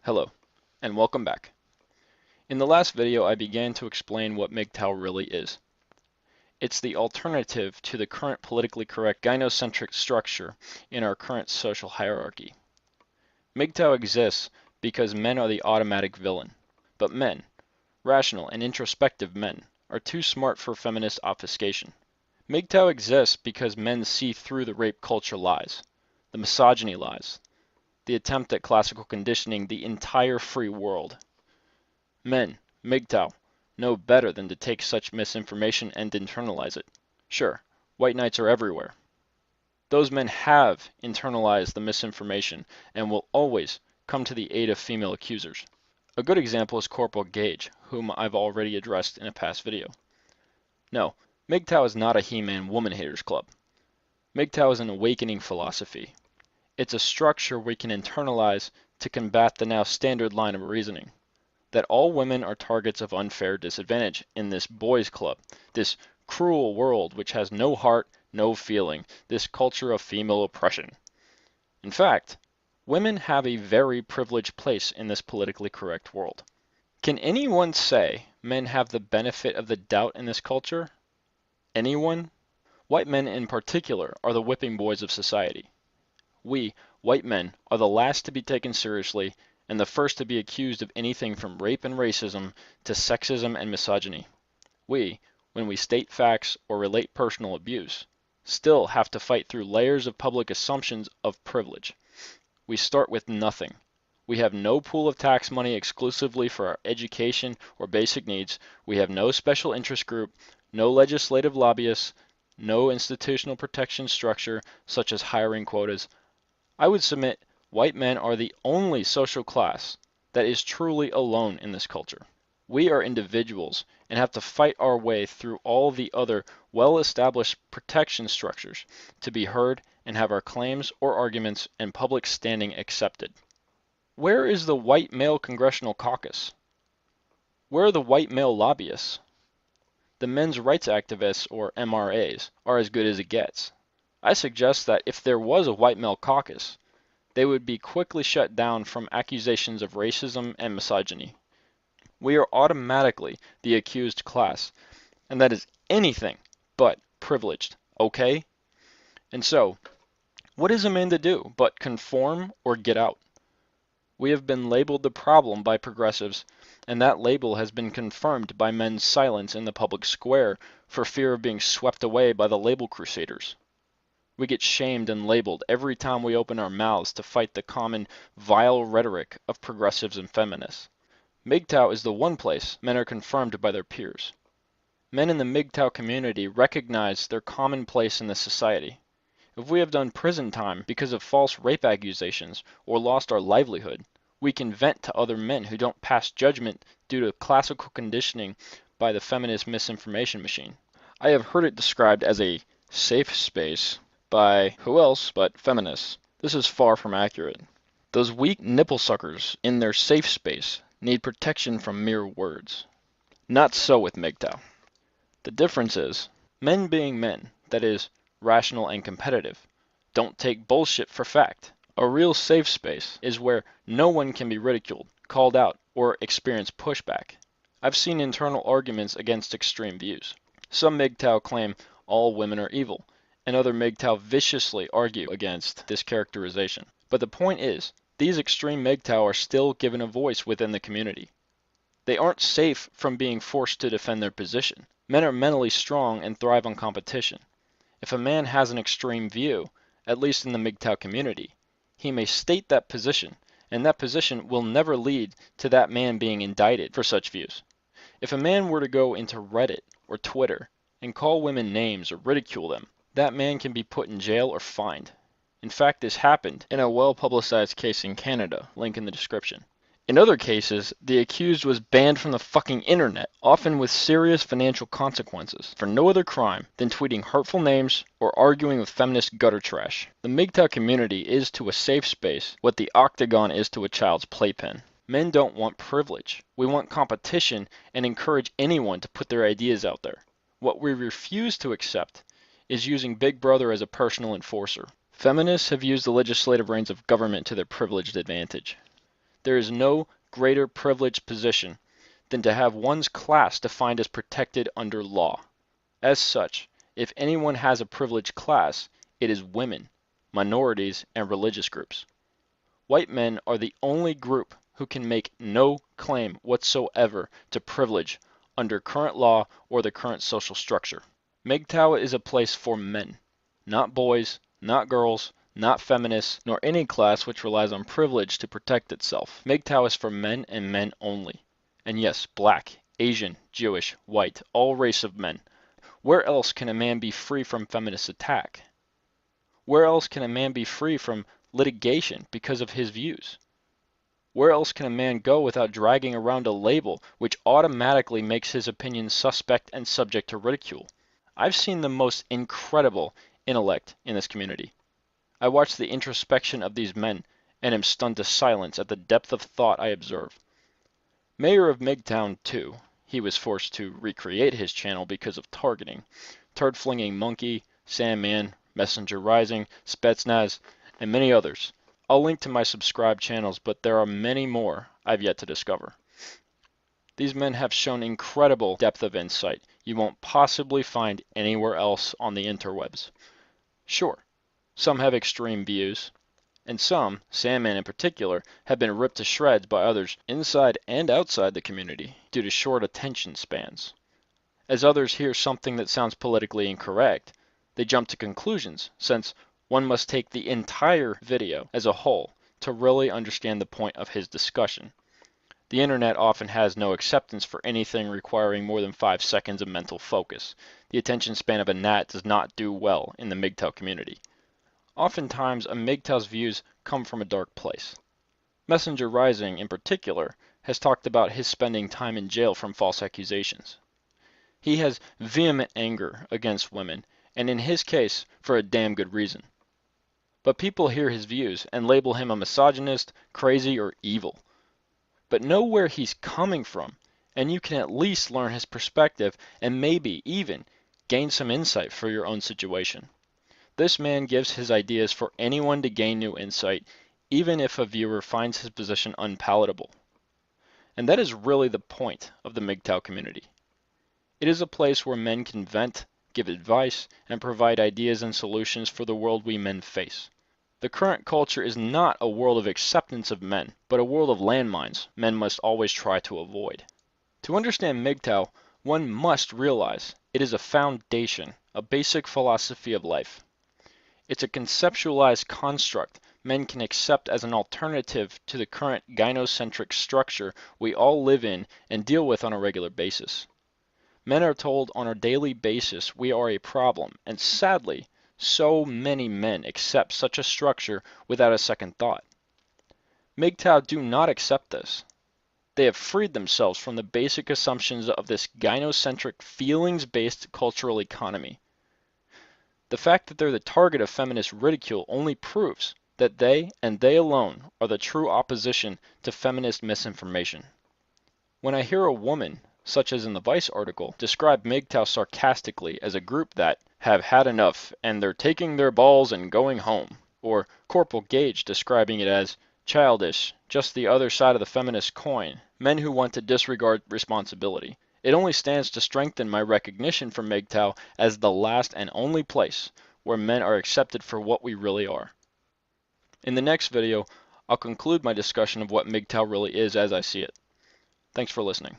Hello, and welcome back. In the last video, I began to explain what MGTOW really is. It's the alternative to the current politically correct gynocentric structure in our current social hierarchy. MGTOW exists because men are the automatic villain, but men, rational and introspective men, are too smart for feminist obfuscation. MGTOW exists because men see through the rape culture lies, the misogyny lies, the attempt at classical conditioning the entire free world. Men, MGTOW, know better than to take such misinformation and internalize it. Sure, white knights are everywhere. Those men have internalized the misinformation and will always come to the aid of female accusers. A good example is Corporal Gage, whom I've already addressed in a past video. No, MGTOW is not a He-Man woman haters club. MGTOW is an awakening philosophy. It's a structure we can internalize to combat the now standard line of reasoning that all women are targets of unfair disadvantage in this boys' club, this cruel world which has no heart, no feeling, this culture of female oppression. In fact, women have a very privileged place in this politically correct world. Can anyone say men have the benefit of the doubt in this culture? Anyone? White men in particular are the whipping boys of society. We, white men, are the last to be taken seriously and the first to be accused of anything from rape and racism to sexism and misogyny. We, when we state facts or relate personal abuse, still have to fight through layers of public assumptions of privilege. We start with nothing. We have no pool of tax money exclusively for our education or basic needs. We have no special interest group, no legislative lobbyists, no institutional protection structure such as hiring quotas. I would submit white men are the only social class that is truly alone in this culture. We are individuals and have to fight our way through all the other well-established protection structures to be heard and have our claims or arguments and public standing accepted. Where is the white male congressional caucus? Where are the white male lobbyists? The men's rights activists, or MRAs, are as good as it gets. I suggest that if there was a white male caucus, they would be quickly shut down from accusations of racism and misogyny. We are automatically the accused class, and that is anything but privileged, okay? And so, what is a man to do but conform or get out? We have been labeled the problem by progressives, and that label has been confirmed by men's silence in the public square for fear of being swept away by the label crusaders. We get shamed and labeled every time we open our mouths to fight the common vile rhetoric of progressives and feminists. MGTOW is the one place men are confirmed by their peers. Men in the MGTOW community recognize their common place in this society. If we have done prison time because of false rape accusations or lost our livelihood, we can vent to other men who don't pass judgment due to classical conditioning by the feminist misinformation machine. I have heard it described as a safe space by who else but feminists. This is far from accurate. Those weak nipple suckers in their safe space need protection from mere words. Not so with MGTOW. The difference is, men being men, that is, rational and competitive, don't take bullshit for fact. A real safe space is where no one can be ridiculed, called out, or experience pushback. I've seen internal arguments against extreme views. Some MGTOW claim all women are evil, and other MGTOW viciously argue against this characterization. But the point is, these extreme MGTOW are still given a voice within the community. They aren't safe from being forced to defend their position. Men are mentally strong and thrive on competition. If a man has an extreme view, at least in the MGTOW community, he may state that position, and that position will never lead to that man being indicted for such views. If a man were to go into Reddit or Twitter and call women names or ridicule them, that man can be put in jail or fined. In fact, this happened in a well-publicized case in Canada, link in the description. In other cases, the accused was banned from the fucking internet, often with serious financial consequences, for no other crime than tweeting hurtful names or arguing with feminist gutter trash. The MGTOW community is to a safe space what the octagon is to a child's playpen. Men don't want privilege. We want competition and encourage anyone to put their ideas out there. What we refuse to accept is using Big Brother as a personal enforcer. Feminists have used the legislative reins of government to their privileged advantage. There is no greater privileged position than to have one's class defined as protected under law. As such, if anyone has a privileged class, it is women, minorities, and religious groups. White men are the only group who can make no claim whatsoever to privilege under current law or the current social structure. MGTOW is a place for men, not boys, not girls, not feminists, nor any class which relies on privilege to protect itself. MGTOW is for men and men only. And yes, black, Asian, Jewish, white, all race of men. Where else can a man be free from feminist attack? Where else can a man be free from litigation because of his views? Where else can a man go without dragging around a label which automatically makes his opinions suspect and subject to ridicule? I've seen the most incredible intellect in this community. I watch the introspection of these men and am stunned to silence at the depth of thought I observe. Mayor of MGTOW, too, he was forced to recreate his channel because of targeting. Turd-flinging Monkey, Sandman, Messenger Rising, Spetsnaz, and many others. I'll link to my subscribed channels, but there are many more I've yet to discover. These men have shown incredible depth of insight you won't possibly find anywhere else on the interwebs. Sure, some have extreme views, and some, Sandman in particular, have been ripped to shreds by others inside and outside the community due to short attention spans. As others hear something that sounds politically incorrect, they jump to conclusions, since one must take the entire video as a whole to really understand the point of his discussion. The internet often has no acceptance for anything requiring more than 5 seconds of mental focus. The attention span of a gnat does not do well in the MGTOW community. Oftentimes, a MGTOW's views come from a dark place. Messenger Rising, in particular, has talked about his spending time in jail from false accusations. He has vehement anger against women, and in his case, for a damn good reason. But people hear his views and label him a misogynist, crazy, or evil. But know where he's coming from, and you can at least learn his perspective and maybe even gain some insight for your own situation. This man gives his ideas for anyone to gain new insight, even if a viewer finds his position unpalatable. And that is really the point of the MGTOW community. It is a place where men can vent, give advice, and provide ideas and solutions for the world we men face. The current culture is not a world of acceptance of men, but a world of landmines men must always try to avoid. To understand MGTOW, one must realize it is a foundation, a basic philosophy of life. It's a conceptualized construct men can accept as an alternative to the current gynocentric structure we all live in and deal with on a regular basis. Men are told on a daily basis we are a problem, and sadly, so many men accept such a structure without a second thought. MGTOW do not accept this. They have freed themselves from the basic assumptions of this gynocentric, feelings-based cultural economy. The fact that they're the target of feminist ridicule only proves that they, and they alone, are the true opposition to feminist misinformation. When I hear a woman, such as in the Vice article, describe MGTOW sarcastically as a group that have had enough and they're taking their balls and going home, or Corporal Gage describing it as childish, just the other side of the feminist coin, men who want to disregard responsibility, it only stands to strengthen my recognition for MGTOW as the last and only place where men are accepted for what we really are. In the next video, I'll conclude my discussion of what MGTOW really is as I see it. Thanks for listening.